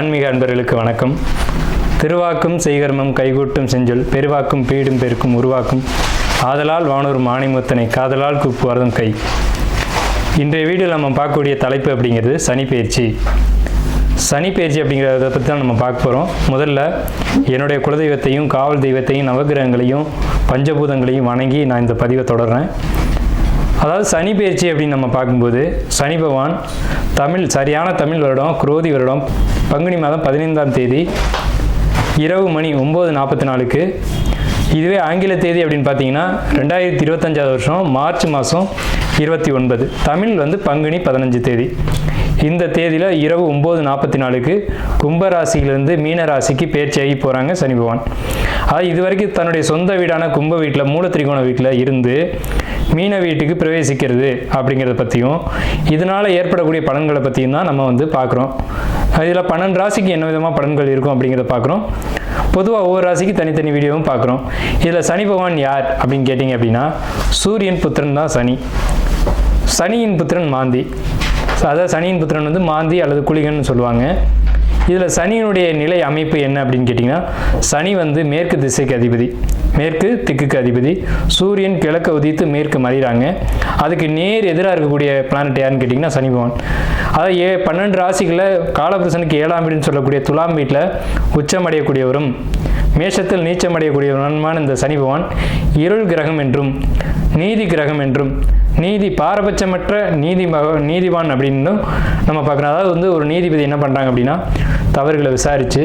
ஆன்மீக அன்பர்களுக்கு வணக்கம். திருவாக்கும் செய்கர்மம் கைகூட்டும் செஞ்சொல் பெருவாக்கும் பீடும் பெருக்கும் உருவாக்கும் ஆதலால் வானூர் மாணிமுத்தனை காதலால் கூப்புவார்தம் கை. இன்றைய வீடியோவில் நம்ம பார்க்கக்கூடிய தலைப்பு அப்படிங்கிறது சனிப்பெயர்ச்சி. சனிப்பெயர்ச்சி அப்படிங்கிறத பற்றி தான் நம்ம பார்க்க போகிறோம். முதல்ல என்னுடைய குலதெய்வத்தையும் காவல் தெய்வத்தையும் நவகிரகங்களையும் பஞ்சபூதங்களையும் வணங்கி நான் இந்த பதிவை தொடர்றேன். அதாவது சனிப்பெயர்ச்சி அப்படின்னு நம்ம பார்க்கும்போது சனி பகவான் சரியான தமிழ் வருடம் குரோதி வருடம் பங்குனி மாதம் 15ஆம் தேதி இரவு மணி 9:44க்கு, இதுவே ஆங்கில தேதி அப்படின்னு பார்த்தீங்கன்னா 2025 வருஷம் மார்ச் மாதம் 29, தமிழ் பங்குனி 15 தேதி. இந்த தேதியில் இரவு 9:44க்கு கும்பராசியிலிருந்து மீன ராசிக்கு பெயர்ச்சியாகி போகிறாங்க சனி பகவான். அதாவது இது வரைக்கும் தன்னுடைய சொந்த வீடான கும்ப வீட்டில் மூலத்திரிகோண வீட்டில் இருந்து மீன வீட்டுக்கு பிரவேசிக்கிறது அப்படிங்கிறத பற்றியும் இதனால் ஏற்படக்கூடிய பலன்களை பற்றியும் தான் நம்ம பார்க்குறோம். இதில் 12 ராசிக்கு என்ன விதமாக பலன்கள் இருக்கும் அப்படிங்கிறத பார்க்குறோம். பொதுவாக ஒவ்வொரு ராசிக்கு தனித்தனி வீடியோவும் பார்க்குறோம். இதில் சனி பகவான் யார் அப்படின்னு கேட்டிங்க அப்படின்னா சூரியன் புத்திரன் தான் சனி. சனியின் புத்திரன் மாந்தி. அதாவது சனியின் புத்திரன் மாந்தி அல்லது குளிகன்னு சொல்லுவாங்க. இதில் சனியினுடைய நிலை அமைப்பு என்ன அப்படின்னு கேட்டிங்கன்னா சனி மேற்கு திசைக்கு அதிபதி, மேற்கு திக்குக்கு அதிபதி. சூரியன் கிழக்க உதித்து மேற்கு மறைகிறாங்க. அதுக்கு நேர் எதிராக இருக்கக்கூடிய பிளானட் யாருன்னு கேட்டிங்கன்னா சனி பகவான். அதாவது 12 ராசிகளில் காலபுருஷனுக்கு 7ஆம் வீடுன்னு சொல்லக்கூடிய துலாம் வீட்டில் உச்சமடையக்கூடியவரும் மேஷத்தில் நீச்சமடையக்கூடியவருமான இந்த சனி பகவான் இருள் கிரகம் என்றும் நீதி கிரகம் என்றும் நீதி பாரபட்சமற்ற நீதிவான் அப்படின்னு நம்ம பார்க்குறோம். அதாவது ஒரு நீதிபதி என்ன பண்ணுறாங்க அப்படின்னா தவறுகளை விசாரித்து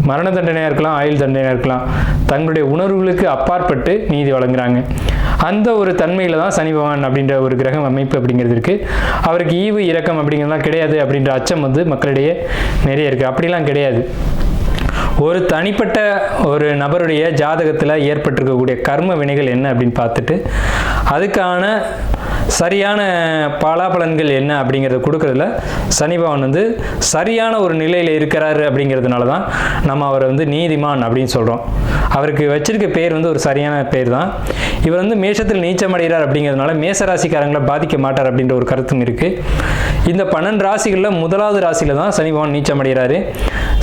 மரண தண்டனையாக இருக்கலாம், ஆயுள் தண்டனையாக இருக்கலாம், தங்களுடைய உணர்வுகளுக்கு அப்பாற்பட்டு நீதி வழங்குறாங்க. அந்த ஒரு தன்மையில் தான் சனி பகவான் அப்படின்ற ஒரு கிரகம் அமைப்பு அப்படிங்கிறது இருக்குது. அவருக்கு ஈவு இரக்கம் அப்படிங்கிறதுலாம் கிடையாது அப்படின்ற அச்சம் மக்களிடையே நிறைய இருக்குது. அப்படிலாம் கிடையாது. ஒரு தனிப்பட்ட ஒரு நபருடைய ஜாதகத்தில் ஏற்பட்டிருக்கக்கூடிய கர்ம வினைகள் என்ன அப்படின்னு பார்த்துட்டு அதுக்கான சரியான பலாபலன்கள் என்ன அப்படிங்கிறத கொடுக்கறதுல சனி பகவான் சரியான ஒரு நிலையில் இருக்கிறாரு அப்படிங்கிறதுனால தான் நம்ம அவரை நீதிமான் அப்படின்னு சொல்கிறோம். அவருக்கு வச்சிருக்க பேர் ஒரு சரியான பேர் தான். இவர் மேஷத்தில் நீச்சமடைகிறார் அப்படிங்கிறதுனால மேசராசிக்காரங்களை பாதிக்க மாட்டார் அப்படின்ற ஒரு கருத்தும் இருக்குது. இந்த 12 ராசிகளில் முதலாவது ராசியில் தான் சனி பகவான் நீச்சமடைகிறாரு.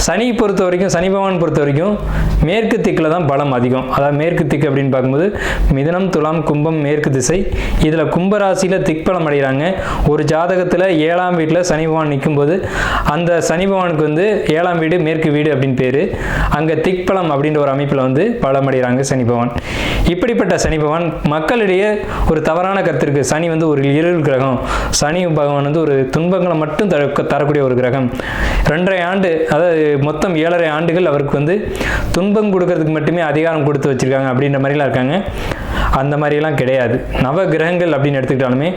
சனி பகவான் பொறுத்த வரைக்கும் மேற்கு திக்கில் தான் பலம் அதிகம். அதாவது மேற்கு திக்கு அப்படின்னு பார்க்கும்போது மிதுனம் துலாம் கும்பம் மேற்கு திசை. இதில் கும்பராசியில் திக்பலம் அடைகிறாங்க. ஒரு ஜாதகத்தில் 7ஆம் வீட்டில் சனி பகவான் நிற்கும்போது அந்த சனி பகவானுக்கு 7ஆம் வீடு மேற்கு வீடு அப்படின்னு பேர். அங்கே திக்பலம் அப்படின்ற ஒரு அமைப்பில் பலம் அடைகிறாங்க சனி பகவான். இப்படிப்பட்ட சனி பகவான் மக்களிடையே ஒரு தவறான கருத்து இருக்குது. சனி ஒரு இருள் கிரகம், சனி பகவான் ஒரு துன்பங்களை மட்டும் தரக்கூடிய ஒரு கிரகம். 2.5 ஆண்டு, அதாவது மொத்தம் 7.5 ஆண்டுகள் அவருக்கு துன்பம் கொடுக்கறதுக்கு மட்டுமே அதிகாரம் கொடுத்து வச்சிருக்காங்க அப்படின்ற மாதிரிலாம் இருக்காங்க. அந்த மாதிரிலாம் கிடையாது. நவ கிரகங்கள் அப்படின்னு எடுத்துக்கிட்டாலுமே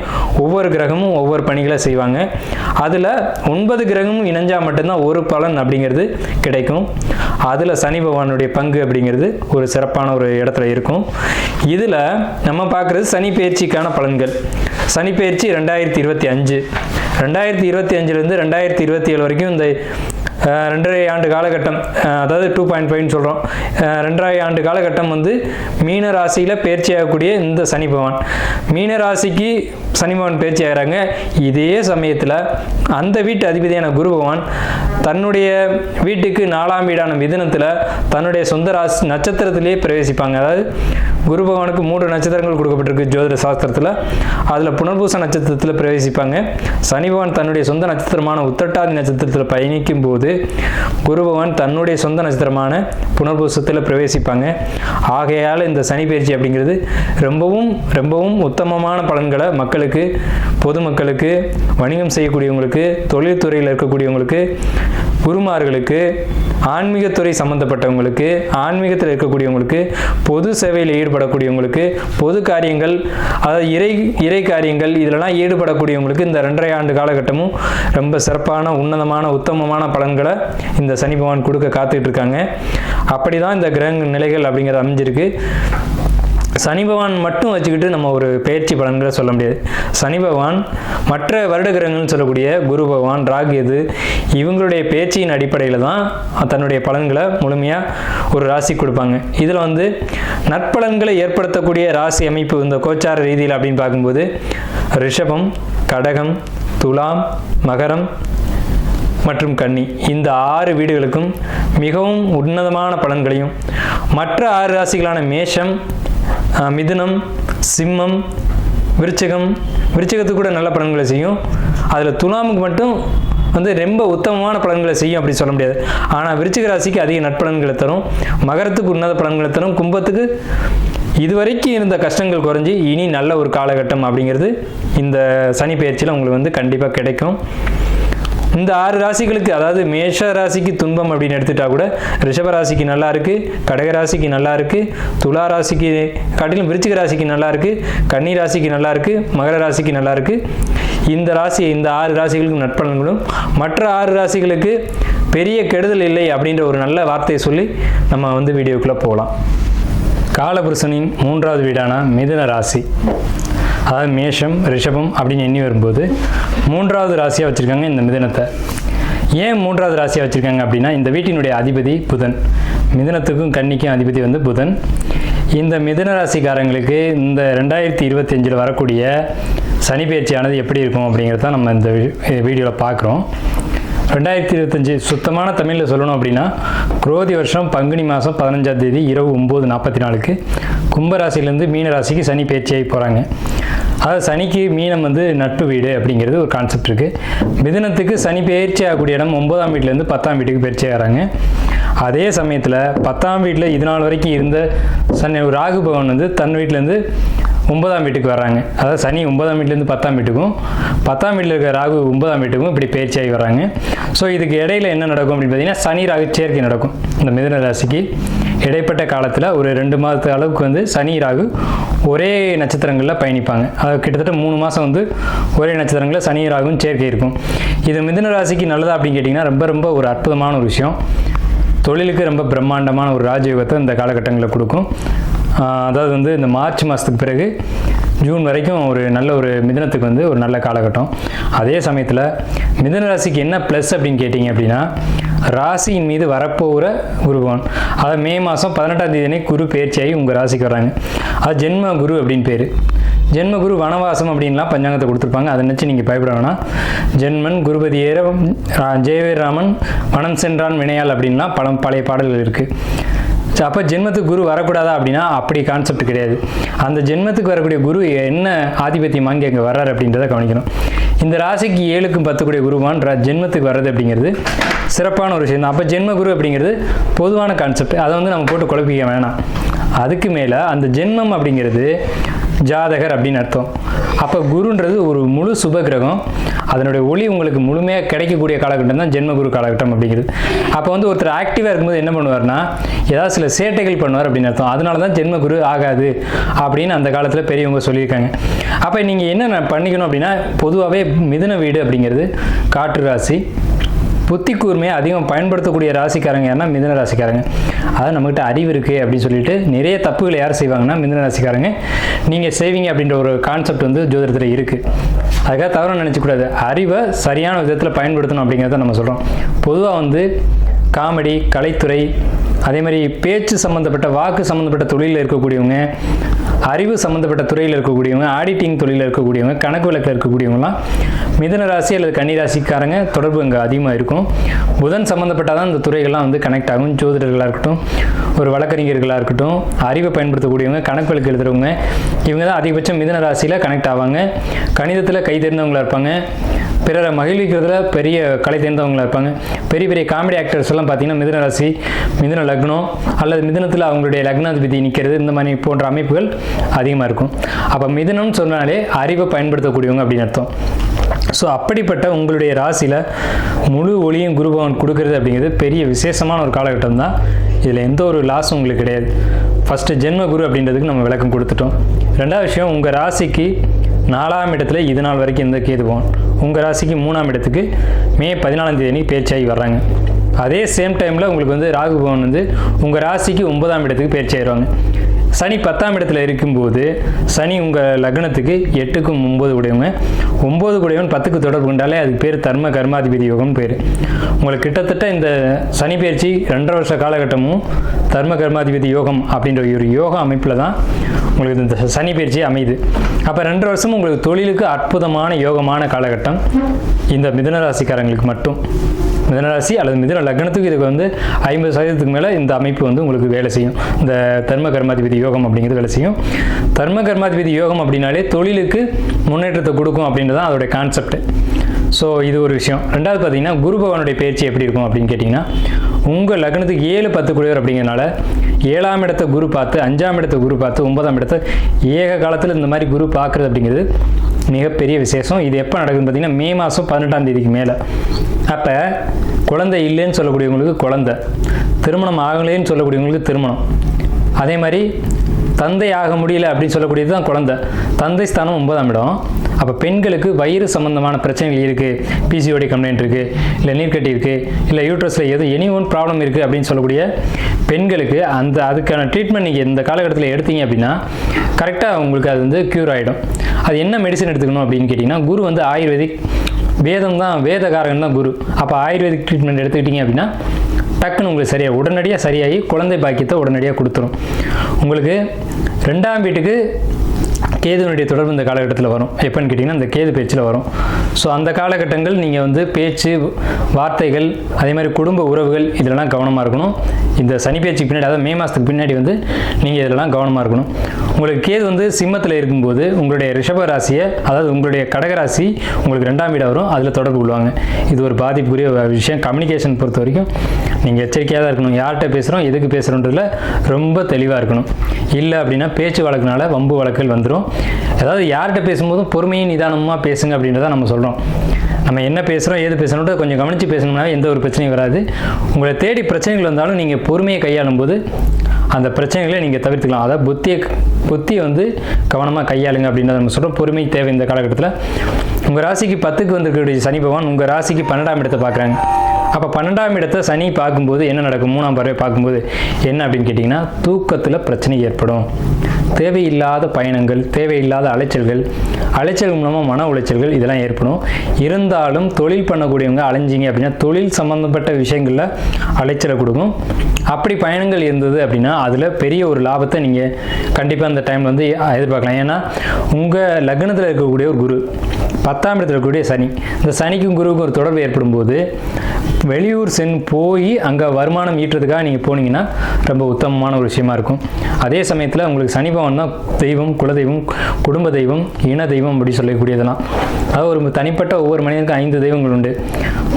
ஒவ்வொரு கிரகமும் ஒவ்வொரு பணிகளை செய்வாங்க. அதில் 9 கிரகமும் இணைஞ்சால் மட்டும்தான் ஒரு பலன் அப்படிங்கிறது கிடைக்கும். அதில் சனி பகவானுடைய பங்கு அப்படிங்கிறது ஒரு சிறப்பான ஒரு இடத்துல இருக்கும். இதில் நம்ம பார்க்குறது சனி பெயர்ச்சிக்கான பலன்கள். சனி பெயர்ச்சி 2025, 2025லேருந்து 2027 வரைக்கும் இந்த 2.5 ஆண்டு காலகட்டம், அதாவது 2.5 சொல்கிறோம். 2.5 ஆண்டு காலகட்டம் மீன ராசியில் பயிற்சி ஆகக்கூடிய இந்த சனி பகவான் மீன ராசிக்கு சனி பகவான் பயிற்சி ஆகிறாங்க. இதே சமயத்தில் அந்த வீட்டு அதிபதியான குரு பகவான் தன்னுடைய வீட்டுக்கு 4ஆம் வீடான மிதுனத்தில் தன்னுடைய சொந்த ராசி நட்சத்திரத்திலேயே பிரவேசிப்பாங்க. அதாவது குரு பகவானுக்கு 3 நட்சத்திரங்கள் கொடுக்கப்பட்டிருக்கு ஜோதிட சாஸ்திரத்தில். அதில் புனர்பூச நட்சத்திரத்தில் பிரவேசிப்பாங்க. சனி பகவான் தன்னுடைய சொந்த நட்சத்திரமான உத்திரட்டாதி நட்சத்திரத்தில் பயணிக்கும் போது குரு பகவான் தன்னுடைய சொந்த நட்சத்திரமான புனர்பூசத்தில் பிரவேசிப்பாங்க. ஆகையால் இந்த சனி பெயர்ச்சி அப்படிங்கிறது ரொம்பவும் ரொம்பவும் உத்தமமான பலன்களை மக்களுக்கு, பொதுமக்களுக்கு, வணிகம் செய்யக்கூடியவங்களுக்கு, தொழில்துறையில் இருக்கக்கூடியவங்களுக்கு, குருமார்களுக்கு, ஆன்மீகத்துறை சம்பந்தப்பட்டவங்களுக்கு, ஆன்மீகத்தில் இருக்கக்கூடியவங்களுக்கு, பொது சேவையில் ஈடுபடக்கூடியவங்களுக்கு, பொது காரியங்கள், அதாவது இறை காரியங்கள் இதிலெல்லாம் ஈடுபடக்கூடியவங்களுக்கு இந்த 2.5 ஆண்டு காலகட்டமும் ரொம்ப சிறப்பான உன்னதமான உத்தமமான பலன்களை இந்த சனி பகவான் கொடுக்க காத்துட்டு இருக்காங்க. அப்படி தான் இந்த கிரக நிலைகள் அப்படிங்கிறது அமைஞ்சிருக்கு. சனி பகவான் மட்டும் வச்சுக்கிட்டு நம்ம ஒரு பெயர்ச்சி பலன்களை சொல்ல முடியாது. சனி பகவான் மற்ற வருட கிரகங்கள்னு சொல்லக்கூடிய குரு பகவான், ராகு, இவங்களுடைய பேச்சின் அடிப்படையில் தான் தன்னுடைய பலன்களை முழுமையாக ஒரு ராசி கொடுப்பாங்க. இதில் நற்பலன்களை ஏற்படுத்தக்கூடிய ராசி அமைப்பு இந்த கோச்சார ரீதியில் அப்படின்னு பார்க்கும்போது ரிஷபம், கடகம், துலாம், மகரம், மற்றும் கன்னி இந்த 6 வீடுகளுக்கும் மிகவும் உன்னதமான பலன்களையும், மற்ற 6 ராசிகளான மேஷம், மிதுனம், சிம்மம், விருச்சிகத்துக்கு கூட நல்ல பலன்களை செய்யும். அதில் துலாமுக்கு மட்டும் ரொம்ப உத்தமமான பலன்களை செய்யும் அப்படி சொல்ல முடியாது. ஆனால் விருச்சிக ராசிக்கு அதிக நட்பலன்களை தரும், மகரத்துக்கு உன்னத பலன்களை தரும், கும்பத்துக்கு இதுவரைக்கும் இருந்த கஷ்டங்கள் குறைஞ்சி இனி நல்ல ஒரு காலகட்டம் அப்படிங்கிறது இந்த சனி பயிற்சியில் உங்களுக்கு கண்டிப்பாக கிடைக்கும். இந்த 6 ராசிகளுக்கு, அதாவது மேஷ ராசிக்கு துன்பம் அப்படின்னு எடுத்துட்டா கூட ரிஷப ராசிக்கு நல்லா இருக்கு, கடக ராசிக்கு நல்லா இருக்கு, துலா ராசிக்கு காட்டிலும் விருச்சிக ராசிக்கு நல்லா இருக்கு, கன்னி ராசிக்கு நல்லா இருக்கு, மகர ராசிக்கு நல்லா இருக்கு. இந்த 6 ராசிகளுக்கு நட்பலன்களும், மற்ற 6 ராசிகளுக்கு பெரிய கெடுதல் இல்லை அப்படின்ற ஒரு நல்ல வார்த்தையை சொல்லி நம்ம வீடியோக்குள்ளே போகலாம். காலபுருஷனின் 3வது வீடான மிதுன ராசி, அதாவது மேஷம், ரிஷபம் அப்படின்னு எண்ணி வரும்போது 3வது ராசியாக வச்சுருக்காங்க இந்த மிதுனத்தை. ஏன் 3வது ராசியாக வச்சுருக்காங்க அப்படின்னா, இந்த வீட்டினுடைய அதிபதி புதன், மிதுனத்துக்கும் கன்னிக்கும் அதிபதி புதன். இந்த மிதுன ராசிக்காரங்களுக்கு இந்த 2025 வரக்கூடிய சனி பயிற்சியானது எப்படி இருக்கும் அப்படிங்கிறத நம்ம இந்த வீடியோவில் பார்க்குறோம். 2025 சுத்தமான தமிழில் சொல்லணும் அப்படின்னா, குரோதி வருஷம் பங்குனி மாதம் 15ஆம் தேதி இரவு 9:44 கும்பராசிலேருந்து மீன ராசிக்கு சனி பயிற்சியாகி போகிறாங்க. அதாவது சனிக்கு மீனம் நட்பு வீடு அப்படிங்கிறது ஒரு கான்செப்ட் இருக்குது. மிதுனத்துக்கு சனி பயிற்சி ஆகக்கூடிய இடம் 9ஆம் வீட்டிலேருந்து 10ஆம் வீட்டுக்கு பயிற்சி ஆகிறாங்க. அதே சமயத்தில் 10ஆம் வீட்டில் இது நாள் வரைக்கும் இருந்த ராகு பகவான் தன் வீட்டிலேருந்து 9ஆம் வீட்டுக்கு வர்றாங்க. அதாவது சனி 9ஆம் வீட்டிலேருந்து 10ஆம் வீட்டுக்கும், 10ஆம் வீட்டில் இருக்கிற ராகு 9ஆம் வீட்டுக்கும் இப்படி பயிற்சியாகி வர்றாங்க. ஸோ இதுக்கு இடையில என்ன நடக்கும் அப்படின்னு பார்த்தீங்கன்னா, சனி ராகு சேர்க்கை நடக்கும். இந்த மிதுன ராசிக்கு இடைப்பட்ட காலத்தில் ஒரு 2 மாதத்து அளவுக்கு சனி ராகு ஒரே நட்சத்திரங்களில் பயணிப்பாங்க. அது கிட்டத்தட்ட 3 மாதம் ஒரே நட்சத்திரங்களில் சனி ராகுவும் சேர்க்கை இருக்கும். இது மிதுன ராசிக்கு நல்லதா அப்படின்னு கேட்டிங்கன்னா, ரொம்ப ரொம்ப ஒரு அற்புதமான ஒரு விஷயம். தொழிலுக்கு ரொம்ப பிரம்மாண்டமான ஒரு ராஜயோகத்தை இந்த காலகட்டங்களில் கொடுக்கும். அதாவது இந்த மார்ச் மாதத்துக்கு பிறகு ஜூன் வரைக்கும் ஒரு நல்ல ஒரு மிதுனத்துக்கு ஒரு நல்ல காலகட்டம். அதே சமயத்தில் மிதுன ராசிக்கு என்ன ப்ளஸ் அப்படின்னு கேட்டிங்க அப்படின்னா, ராசியின் மீது வரப்போகிற குருபவன், அதாவது மே மாதம் 18ஆம் தேதி குரு பயிற்சியாகி உங்கள் ராசிக்கு வராங்க. அது ஜென்ம குரு அப்படின்னு பேர். ஜென்ம குரு வனவாசம் அப்படின்லாம் பஞ்சாங்கத்தை கொடுத்துருப்பாங்க. அதை நினச்சி நீங்கள் பயப்பட வேணாம். ஜென்மன் குருபதி ஏற ஜெயவீராமன் வனம் சென்றான் வினையால் அப்படின்லாம் பழைய பாடல்கள் இருக்குது. அப்போ ஜென்மத்துக்கு குரு வரக்கூடாதா அப்படின்னா அப்படி கான்செப்ட் கிடையாது. அந்த ஜென்மத்துக்கு வரக்கூடிய குரு என்ன ஆதிபத்தியம் வாங்கி அங்கே வர்றாரு அப்படின்றத கவனிக்கணும். இந்த ராசிக்கு 7க்கும் 10 குருவான் ஜென்மத்துக்கு வர்றது அப்படிங்கிறது சிறப்பான ஒரு விஷயம் தான். அப்போ ஜென்ம குரு அப்படிங்கிறது பொதுவான கான்செப்ட், அதை நம்ம போட்டு குழப்பிக்க வேணாம். அதுக்கு மேலே அந்த ஜென்மம் அப்படிங்கிறது ஜாதகர் அப்படின்னு அர்த்தம். அப்போ குருன்றது ஒரு முழு சுப கிரகம், அதனுடைய ஒளி உங்களுக்கு முழுமையாக கிடைக்கக்கூடிய காலகட்டம் தான் ஜென்மகுரு காலகட்டம் அப்படிங்கிறது. அப்போ ஒருத்தர் ஆக்டிவாக இருக்கும்போது என்ன பண்ணுவார்னா, ஏதாவது சில சேட்டைகள் பண்ணுவார் அப்படின்னு அர்த்தம். அதனால தான் ஜென்மகுரு ஆகாது அப்படின்னு அந்த காலத்தில் பெரியவங்க சொல்லியிருக்காங்க. அப்போ நீங்கள் என்ன பண்ணிக்கணும் அப்படின்னா, பொதுவாகவே மிதுன வீடு அப்படிங்கிறது காற்று ராசி, புத்தி கூர்மையை அதிகம் பயன்படுத்தக்கூடிய ராசிக்காரங்க யாருன்னா மிதுன ராசிக்காரங்க. அதாவது நம்மகிட்ட அறிவு இருக்குது அப்படின்னு சொல்லிட்டு நிறைய தப்புகளை யார் செய்வாங்கன்னா மிதுன ராசிக்காரங்க. நீங்கள் செய்வீங்க அப்படின்ற ஒரு கான்செப்ட் ஜோதிடத்தில் இருக்குது. அதுக்காக தவறு நினச்சக்கூடாது. அறிவை சரியான விதத்தில் பயன்படுத்தணும் அப்படிங்கிறத நம்ம சொல்கிறோம். பொதுவாக காமெடி, கலைத்துறை, அதே மாதிரி பேச்சு சம்மந்தப்பட்ட, வாக்கு சம்மந்தப்பட்ட தொழிலில் இருக்கக்கூடியவங்க, அறிவு சம்மந்தப்பட்ட துறையில் இருக்கக்கூடியவங்க, ஆடிட்டிங் தொழிலில் இருக்கக்கூடியவங்க, கணக்கு வழக்கில் இருக்கக்கூடியவங்களாம் மிதுன ராசி அல்லது கன்னி ராசிக்காரங்க தொடர்பு இங்கே அதிகமாக இருக்கும். புதன் சம்மந்தப்பட்டால் தான் இந்த துறைகள்லாம் கனெக்ட் ஆகும். ஜோதிடர்களாக இருக்கட்டும், ஒரு வழக்கறிஞர்களாக இருக்கட்டும், அறிவை பயன்படுத்தக்கூடியவங்க, கணக்கு வழக்கு எழுதுறவங்க, இவங்க தான் அதிகபட்சம் மிதுன ராசியில் கனெக்ட் ஆவாங்க. கணிதத்தில் கை தேர்ந்தவங்களாக இருப்பாங்க, பிறரை மகிழ்விக்கிறதுல பெரிய கலை தேர்ந்தவங்களாக இருப்பாங்க. பெரிய பெரிய காமெடி ஆக்டர்ஸ் எல்லாம் பார்த்தீங்கன்னா மிதுன ராசி, மிதுன லக்னம் அல்லது மிதுனத்தில் அவங்களுடைய லக்னாதிபதி நிற்கிறது, இந்த மாதிரி போன்ற அமைப்புகள் அதிகமாக இருக்கும். அப்போ மிதுனம்னு சொன்னாலே அறிவை பயன்படுத்தக்கூடியவங்க அப்படின்னு அர்த்தம். ஸோ அப்படிப்பட்ட உங்களுடைய ராசியில் முழு ஒளியும் குரு பகவான் கொடுக்கறது அப்படிங்கிறது பெரிய விசேஷமான ஒரு காலகட்டம் தான். இதில் எந்த ஒரு லாஸும் உங்களுக்கு கிடையாது. ஃபஸ்ட்டு ஜென்ம குரு அப்படின்றதுக்கு நம்ம விளக்கம் கொடுத்துட்டோம். ரெண்டாவது விஷயம், உங்கள் ராசிக்கு 4ஆம் இடத்துல இது நாள் வரைக்கும் இந்த கேது பகவான் உங்கள் ராசிக்கு 3ஆம் இடத்துக்கு மே 14ஆம் தேதி பயிற்சியாகி வர்றாங்க. அதே சேம் டைமில் உங்களுக்கு ராகு பகவான் உங்கள் ராசிக்கு 9ஆம் இடத்துக்கு பயிற்சி ஆயிடுவாங்க. சனி 10ஆம் இடத்துல இருக்கும்போது சனி உங்கள் லக்னத்துக்கு 8க்கும் 9 உடையவங்க, 9 கூடையவன் 10க்கு தொடர்பு கொண்டாலே அதுக்கு பேர் தர்ம கர்மாதிபதி யோகம்னு பேர். உங்களுக்கு கிட்டத்தட்ட இந்த சனி பயிற்சி 2.5 வருஷ காலகட்டமும் தர்ம கர்மாதிபதி யோகம் அப்படின்ற ஒரு யோக அமைப்பில் தான் உங்களுக்கு இந்த சனி பயிற்சி அமையுது. அப்போ 2 வருஷமும் உங்களுக்கு தொழிலுக்கு அற்புதமான யோகமான காலகட்டம் இந்த மிதுன ராசிக்காரங்களுக்கு மட்டும். மிதுனராசி அல்லது மிதுன லக்னத்துக்கு இதுக்கு வந்து 50% மேலே இந்த அமைப்பு வந்து உங்களுக்கு வேலை செய்யும். இந்த தர்ம கர்மாதிபதி யோகம் அப்படிங்கிறது வேலை செய்யும். தர்ம கர்மாதிபதி யோகம் அப்படின்னாலே தொழிலுக்கு முன்னேற்றத்தை கொடுக்கும் அப்படின்றது தான் அதோடைய கான்செப்ட். ஸோ இது ஒரு விஷயம். ரெண்டாவது பார்த்தீங்கன்னா குரு பகவானுடைய பயிற்சி எப்படி இருக்கும் அப்படின்னு கேட்டிங்கன்னா, உங்கள் லக்னத்துக்கு 7, 10 கூடியவர் அப்படிங்கிறனால 7ஆம் இடத்தை குரு பார்த்து, 5ஆம் இடத்தை குரு பார்த்து, 9ஆம் இடத்தை ஏக காலத்தில் இந்த மாதிரி குரு பார்க்குறது அப்படிங்கிறது மிகப்பெரிய விசேஷம். இது எப்போ நடக்குதுன்னு பார்த்தீங்கன்னா மே மாதம் 18ஆம் தேதிக்கு மேலே. அப்போ குழந்தை இல்லைன்னு சொல்லக்கூடியவங்களுக்கு குழந்தை, திருமணம் ஆகலைன்னு சொல்லக்கூடியவங்களுக்கு திருமணம், அதே மாதிரி தந்தை ஆக முடியல அப்படின்னு சொல்லக்கூடியது தான் குழந்தை. தந்தை ஸ்தானம் 9ஆம் இடம். அப்போ பெண்களுக்கு வயிறு சம்பந்தமான பிரச்சனைகள் இருக்குது, பிசிஓடி கம்ப்ளைண்ட் இருக்குது, இல்லை நீர்க்கட்டி இருக்குது, இல்லை யூட்ரஸில் எது எனி ஒன் ப்ராப்ளம் இருக்குது அப்படின்னு சொல்லக்கூடிய பெண்களுக்கு அதுக்கான ட்ரீட்மெண்ட் நீங்கள் இந்த காலகட்டத்தில் எடுத்தீங்க அப்படின்னா கரெக்டாக உங்களுக்கு அது வந்து க்யூர் ஆகிடும். அது என்ன மெடிசன் எடுத்துக்கணும் அப்படின்னு கேட்டிங்கன்னா, குரு வந்து ஆயுர்வேதிக் வேதம் தான், வேதகாரகன் தான் குரு. அப்போ ஆயுர்வேதிக் ட்ரீட்மெண்ட் எடுத்துக்கிட்டிங்க அப்படின்னா டக்குன்னு உங்களுக்கு உடனடியாக சரியாகி குழந்தை பாக்கியத்தை உடனடியாக கொடுத்துரும். உங்களுக்கு 2ஆம் வீட்டுக்கு கேதுவனுடைய தொடர்பு இந்த காலகட்டத்தில் வரும். எப்போன்னு கேட்டிங்கன்னா இந்த கேது பேச்சில் வரும். ஸோ அந்த காலகட்டங்கள் நீங்கள் வந்து பேச்சு, வார்த்தைகள், அதே மாதிரி குடும்ப உறவுகள் இதிலெல்லாம் கவனமாக இருக்கணும். இந்த சனி பேச்சுக்கு பின்னாடி, அதாவது மே மாதத்துக்கு பின்னாடி வந்து நீங்கள் இதிலெல்லாம் கவனமாக இருக்கணும். உங்களுக்கு கேது வந்து சிம்மத்தில் இருக்கும்போது உங்களுடைய ரிஷப ராசியை, அதாவது உங்களுடைய கடகராசி உங்களுக்கு 2ஆம் வீடாக வரும், அதில் தொடர்பு கொள்வாங்க. இது ஒரு பாதிப்புக்குரிய விஷயம். கம்யூனிகேஷன் பொறுத்த வரைக்கும் நீங்கள் எச்சரிக்கையாக தான் இருக்கணும். யார்கிட்ட பேசுகிறோம், எதுக்கு பேசுகிறோன்றதுல ரொம்ப தெளிவாக இருக்கணும். இல்லை அப்படின்னா பேச்சு வழக்குனால வம்பு வழக்குகள் வந்துடும். அதாவது யார்கிட்ட பேசும்போதும் பொறுமையும் நிதானமாக பேசுங்க அப்படின்றத நம்ம சொல்கிறோம். நம்ம என்ன பேசுகிறோம், ஏது பேசணுன்றது கொஞ்சம் கவனித்து பேசணும்னா எந்த ஒரு பிரச்சனையும் வராது. உங்களை தேடி பிரச்சனைகள் வந்தாலும் நீங்கள் பொறுமையை கையாளும் போது அந்த பிரச்சனைகளை நீங்கள் தவிர்த்துக்கலாம். அதாவது புத்தியை வந்து கவனமாக கையாளுங்க அப்படின்றத நம்ம சொல்கிறோம். பொறுமை தேவை இந்த காலகட்டத்தில். உங்கள் ராசிக்கு 10க்கு வந்திருக்கக்கூடிய சனி பகவான் உங்கள் ராசிக்கு 12ஆம் இடத்தை பார்க்குறாங்க. அப்போ 12ஆம் இடத்தை சனி பார்க்கும்போது என்ன நடக்கும், 3ஆம் பார்வை பார்க்கும்போது என்ன அப்படின்னு கேட்டிங்கன்னா, தூக்கத்தில் பிரச்சனை ஏற்படும். தேவையில்லாத பயணங்கள், தேவையில்லாத அலைச்சல்கள் மூலமாக மன உளைச்சல்கள் இதெல்லாம் ஏற்படும். இருந்தாலும் தொழில் பண்ணக்கூடியவங்க அலைஞ்சிங்க அப்படின்னா தொழில் சம்மந்தப்பட்ட விஷயங்களில் அலைச்சலை கொடுக்கும். அப்படி பயணங்கள் இருந்தது அப்படின்னா அதில் பெரிய ஒரு லாபத்தை நீங்கள் கண்டிப்பாக அந்த டைமில் வந்து எதிர்பார்க்கலாம். ஏன்னா உங்கள் லக்னத்தில் இருக்கக்கூடிய ஒரு குரு, 10ஆம் இடத்துல இருக்கக்கூடிய சனி, இந்த சனிக்கும் குருவுக்கும் ஒரு தொடர்பு ஏற்படும் போது வெளியூர் போய் அங்கே வருமானம் ஈட்டுறதுக்காக நீங்கள் போனீங்கன்னா ரொம்ப உத்தமமான ஒரு விஷயமா இருக்கும். அதே சமயத்தில் உங்களுக்கு சனி பகவான் தான் தெய்வம், குலதெய்வம், குடும்ப தெய்வம், இன தெய்வம் அப்படி சொல்லக்கூடியதெல்லாம். அதாவது ஒரு தனிப்பட்ட ஒவ்வொரு மனிதனுக்கும் 5 தெய்வங்கள் உண்டு.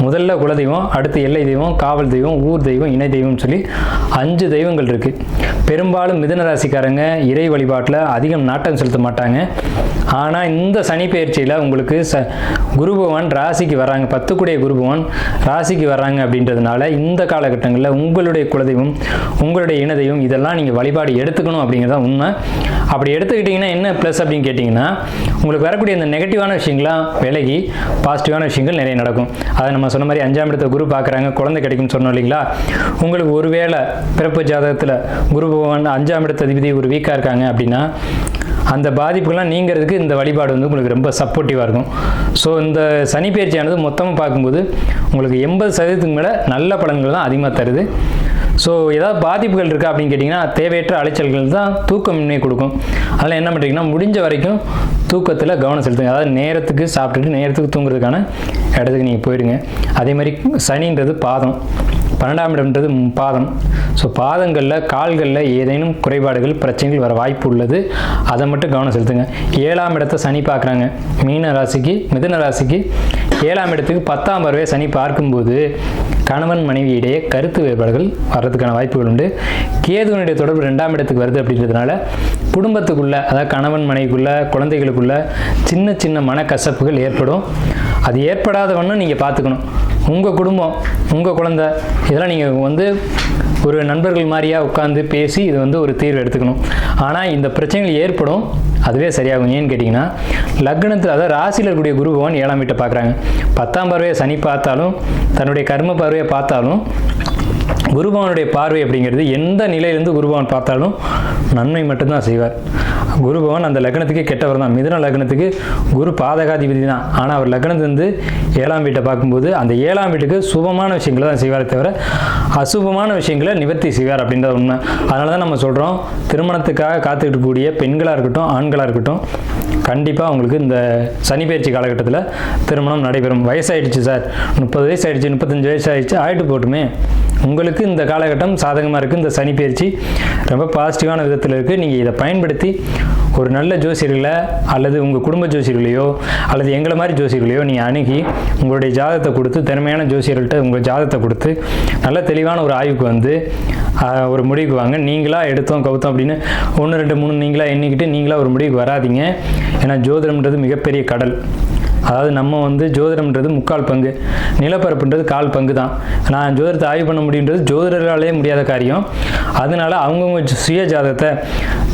முதல்ல குலதெய்வம், அடுத்து எல்லை தெய்வம், காவல் தெய்வம், ஊர் தெய்வம், இணை தெய்வம்னு சொல்லி 5 தெய்வங்கள் இருக்குது. பெரும்பாலும் மிதுன ராசிக்காரங்க இறை வழிபாட்டில் அதிகம் நாட்டம் செலுத்த மாட்டாங்க. ஆனால் இந்த சனி பயிற்சியில் உங்களுக்கு குரு பகவான் ராசிக்கு வராங்க, 10 கூடிய குரு பகவான் ராசிக்கு வர்றாங்க அப்படின்றதுனால இந்த காலகட்டங்களில் உங்களுடைய குலதெய்வம், உங்களுடைய இன தெய்வம் இதெல்லாம் நீங்கள் வழிபாடு எடுத்துக்கணும் அப்படிங்கிறதான் உண்மை. அப்படி எடுத்துக்கிட்டிங்கன்னா என்ன ப்ளஸ் அப்படின்னு கேட்டிங்கன்னா, உங்களுக்கு வரக்கூடிய இந்த நெகட்டிவான விஷயங்கள்லாம் விலகி பாசிட்டிவான விஷயங்கள் நிறைய நடக்கும். அதை நம்ம சொன்ன மாதிரி 5ஆம் இடத்தை குரு பார்க்குறாங்க, குழந்தை கிடைக்கும்னு சொன்னோம் இல்லைங்களா. உங்களுக்கு ஒருவேளை பிறப்பு ஜாதகத்தில் குரு பகவான் 5ஆம் இடத்த அதிபதி ஒரு வீக்காக இருக்காங்க அப்படின்னா அந்த பாதிப்புகள்லாம் நீங்கிறதுக்கு இந்த வழிபாடு வந்து உங்களுக்கு ரொம்ப சப்போர்ட்டிவாக இருக்கும். ஸோ இந்த சனி பயிற்சியானது மொத்தமாக பார்க்கும்போது உங்களுக்கு 80% மேலே நல்ல பலன்கள் தான் அதிகமாக தருது. ஸோ ஏதாவது பாதிப்புகள் இருக்கா அப்படின்னு கேட்டிங்கன்னா, தேவையற்ற அலைச்சல்கள் தான் தூக்கமின்மை கொடுக்கும். அதெல்லாம் என்ன பண்ணுறீங்கன்னா, முடிஞ்ச வரைக்கும் தூக்கத்தில் கவனம் செலுத்துங்க. அதாவது நேரத்துக்கு சாப்பிட்டுட்டு நேரத்துக்கு தூங்குறதுக்கான இடத்துக்கு நீங்கள் போயிடுங்க. அதே மாதிரி சனின்றது பாதம், 12ஆம் இடம்ன்றது பாதம். ஸோ பாதங்களில், கால்களில் ஏதேனும் குறைபாடுகள், பிரச்சனைகள் வர வாய்ப்பு உள்ளது. அதை மட்டும் கவனம் செலுத்துங்க. 7ஆம் இடத்தை சனி பார்க்குறாங்க. மீன ராசிக்கு, மிதுன ராசிக்கு 7ஆம் இடத்துக்கு 10ஆம் பார்வையை சனி பார்க்கும்போது கணவன் மனைவி இடையே கருத்து வேறுபாடுகள் வர்றதுக்கான வாய்ப்புகள் உண்டு. கேதுவனுடைய தொடர்பு 2ஆம் இடத்துக்கு வருது அப்படின்றதுனால குடும்பத்துக்குள்ள, அதாவது கணவன் மனைவிக்குள்ள, குழந்தைகளுக்குள்ள சின்ன சின்ன மனக்கசப்புகள் ஏற்படும். அது ஏற்படாதவன்னு நீங்கள் பார்த்துக்கணும். உங்கள் குடும்பம், உங்கள் குழந்தை இதெல்லாம் நீங்கள் வந்து ஒரு நண்பர்கள் மாதிரியாக உட்காந்து பேசி இது வந்து ஒரு தீர்வு எடுத்துக்கணும். ஆனால் இந்த பிரச்சனைகள் ஏற்படும், அதுவே சரியாகும். ஏன்னு கேட்டிங்கன்னா, லக்னத்தில், அதாவது ராசியில் இருக்கக்கூடிய குரு பகவான் 7ஆம் வீட்டை பார்க்குறாங்க. 10ஆம் பார்வையை சனி பார்த்தாலும், தன்னுடைய கர்ம பார்வையை பார்த்தாலும் குருபவனுடைய பார்வை அப்படிங்கிறது எந்த நிலையிலேருந்து குருபவன் பார்த்தாலும் நன்மை மட்டும்தான் செய்வார். குருபவன் அந்த லக்னத்துக்கு கெட்டவர் தான். மிதுன லக்னத்துக்கு குரு பாதகாதிபதி தான். ஆனால் அவர் லக்னத்திலிருந்து 7ஆம் வீட்டை பார்க்கும்போது அந்த 7ஆம் வீட்டுக்கு சுபமான விஷயங்களை தான் செய்வாரே தவிர அசுபமான விஷயங்களை நிவர்த்தி செய்வார் அப்படின்றது உண்மை. அதனால தான் நம்ம சொல்கிறோம், திருமணத்துக்காக காத்துக்கிட்டு கூடிய பெண்களாக இருக்கட்டும் ஆண்களாக இருக்கட்டும், கண்டிப்பாக உங்களுக்கு இந்த சனி பயிற்சி காலகட்டத்தில் திருமணம் நடைபெறும். வயசாகிடுச்சு சார், 30 வயசு ஆகிடுச்சு, 35 வயசு ஆகிடுச்சு, ஆகிட்டு போட்டுமே, உங்களுக்கு இந்த காலகட்டம் சாதகமாக இருக்குது. இந்த சனி பயிற்சி ரொம்ப பாசிட்டிவான விதத்தில் இருக்குது. நீங்கள் இதை பயன்படுத்தி ஒரு நல்ல ஜோசியர்களை அல்லது உங்கள் குடும்ப ஜோசியர்களையோ அல்லது எங்களை மாதிரி ஜோசியர்களையோ நீங்கள் அணுகி உங்களுடைய ஜாதகத்தை கொடுத்து, திறமையான ஜோசியர்கள்ட்ட உங்கள் ஜாதகத்தை கொடுத்து நல்ல தெளிவான ஒரு ஆய்வுக்கு வந்து ஒரு முடிவுக்கு வாங்க. நீங்களாக எடுத்தோம் கவுத்தோம் அப்படின்னு 1 2 3 நீங்களாக எண்ணிக்கிட்டு நீங்களாக ஒரு முடிவுக்கு வராதிங்க. ஏன்னா ஜோதிடம்ன்றது மிகப்பெரிய கடல். அதாவது நம்ம வந்து ஜோதிடம்ன்றது 3/4 பங்கு, நிலப்பரப்புன்றது 1/4 பங்கு தான். நான் ஜோதிடத்தை ஆய்வு பண்ண முடியுன்றது ஜோதிடர்களாலே முடியாத காரியம். அதனால அவங்கவுங்க சுய ஜாதகத்தை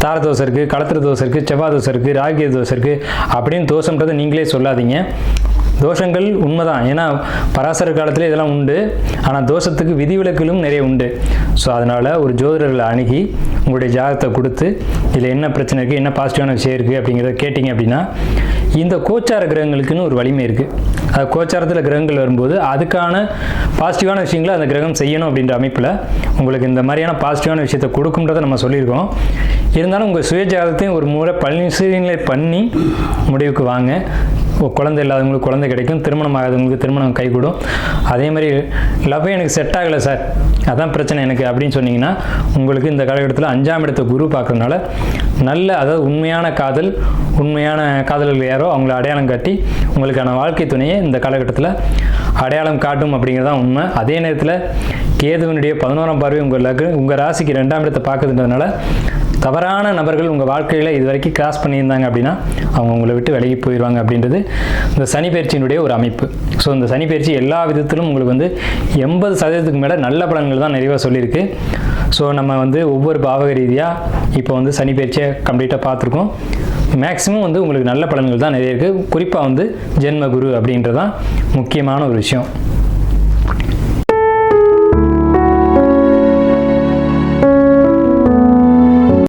தார தோசை இருக்குது, களத்திர தோசை இருக்குது, செவ்வாய் தோசை இருக்குது, ராகிய தோசை இருக்குது அப்படின்னு தோஷம்ன்றதை நீங்களே சொல்லாதீங்க. தோஷங்கள் உண்மைதான், ஏன்னா பராசர காலத்தில் இதெல்லாம் உண்டு. ஆனால் தோஷத்துக்கு விதிவிலக்குகளும் நிறைய உண்டு. ஸோ அதனால் ஒரு ஜோதிடர்களை அணுகி உங்களுடைய ஜாதகத்தை கொடுத்து இதில் என்ன பிரச்சனை இருக்குது, என்ன பாசிட்டிவான விஷயம் இருக்குது அப்படிங்கிறத கேட்டிங்க அப்படின்னா, இந்த கோச்சார கிரகங்களுக்குன்னு ஒரு வலிமை இருக்குது. அது கோச்சாரத்தில் கிரகங்கள் வரும்போது அதுக்கான பாசிட்டிவான விஷயங்களை அந்த கிரகம் செய்யணும் அப்படின்ற அமைப்பில் உங்களுக்கு இந்த மாதிரியான பாசிட்டிவான விஷயத்தை கொடுக்கும்ன்றதை நம்ம சொல்லியிருக்கோம். இருந்தாலும் உங்கள் சுய ஜாதகத்தையும் ஒரு முறை பரிசீலனை பண்ணி முடிவுக்கு வாங்க. குழந்தை இல்லாதவங்களுக்கு குழந்தை கிடைக்கும், திருமணம் ஆகாதவங்களுக்கு திருமணம் கைகூடும். அதே மாதிரி லவ் எனக்கு செட் ஆகலை சார், அதான் பிரச்சனை எனக்கு அப்படின்னு சொன்னீங்கன்னா, உங்களுக்கு இந்த காலகட்டத்தில் 5ஆம் இடத்தை குரு பார்க்கறதுனால நல்ல, அதாவது உண்மையான காதல், உண்மையான காதலர்கள் யாரோ அவங்கள அடையாளம் காட்டி உங்களுக்கான வாழ்க்கை துணையை இந்த காலகட்டத்தில் அடையாளம் காட்டும் அப்படிங்கிறதான் உண்மை. அதே நேரத்தில் கேதுவனுடைய 11ஆம் பார்வை உங்கள் ராசிக்கு 2ஆம் இடத்தை பார்க்குறதுன்றதுனால தவறான நபர்கள் உங்கள் வாழ்க்கையில் இது வரைக்கும் கிராஸ் பண்ணியிருந்தாங்க அப்படின்னா அவங்க உங்களை விட்டு விலகி போயிடுவாங்க அப்படின்றது இந்த சனி பயிற்சியினுடைய ஒரு அமைப்பு. ஸோ இந்த சனி பயிற்சி எல்லா விதத்திலும் உங்களுக்கு வந்து 80% மேலே நல்ல பலன்கள் தான் நிறைவாக சொல்லியிருக்கு. ஸோ நம்ம வந்து ஒவ்வொரு பாவக ரீதியாக இப்போ வந்து சனி பயிற்சியை கம்ப்ளீட்டாக பார்த்துருக்கோம். மேக்ஸிமம் வந்து உங்களுக்கு நல்ல பலன்கள் தான் நிறைய இருக்குது. குறிப்பாக வந்து ஜென்ம குரு அப்படின்றது தான் முக்கியமான ஒரு விஷயம்.